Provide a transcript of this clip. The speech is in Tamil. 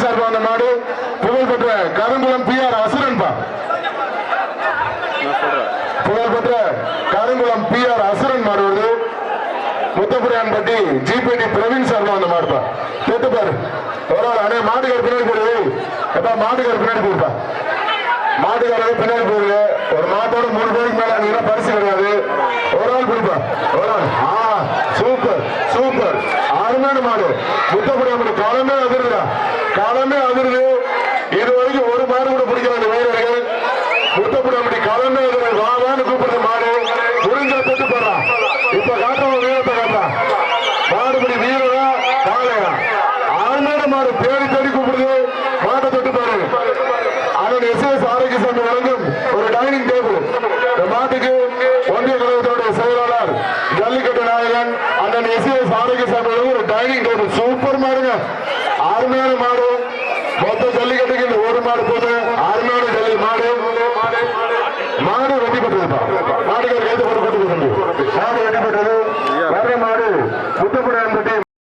சார்பாக அந்த மாடு புகழ்பெற்ற கருங்குளம் பிஆர் அசுரன்பா. புகழ்பெற்ற கருங்குளம் பிஆர் அசுரன் மாடு வருது. முத்தபுரியான்பட்டி ஜிபிடி பிரவீன் சார்பாக அந்த மாடுப்பா. கேட்டு பாரு ஒரு அண்ணே மாடுகார் பின்னாடி போடுது. எப்பா மாடுகார் பின்னாடி போயிருப்பா. மாட்டுக்காரங்க பின்னாடி போயிருங்க. ஒரு மாட்டோட 3 பேருக்கு மேல அங்க பரிசு கிடையாது. ஒரு ஆள் பிடிப்பா. ஒரு ஆள். சூப்பர் சூப்பர் அருமையான மாடு. முத்தபுரியாம்பட்டி காலமே அதிருதா. காலமே அதிருது. இது வரைக்கும் ஒரு மாடு கூட பிடிக்கிறாங்க வீரர்கள். முத்தபுரியாம்பட்டி காலமே அதிருது. வாவான்னு கூப்பிடுற மாடு புரிஞ்சா தொட்டு போடுறான். இப்ப காட்டுறவங்க வீரத்தை காட்டுறான். மாடுபடி வீரரா காலையா அருமையான மாடு தேடி தேடி கூப்பிடுது. மாட்டை தொட்டு பாரு. அண்ணன் எஸ் ஆரோக்கியசாமி வழங்கும் ஒரு டைனிங் டேபிள். இந்த மாட்டுக்கு ஒன்றிய கழகத்தோட செயலாளர் ஜல்லிக்கட்டு நாயகன் அண்ணன் எஸ் ஆரோக்கியசாமி வழங்கும் ஒரு டைனிங் டேபிள். சூப்பர் மாடுங்க. அருமையான மாடு. மொத்த ஜல்லிக்கட்டுக்கு ஒரு மாடு போது அருமையான ஜல்லி மாடு. மாடு வெட்டி பெற்றது. மாடுகள் கைது போட்டு மாடு வெட்டி பெற்றது. வர மாடு முத்தப்பட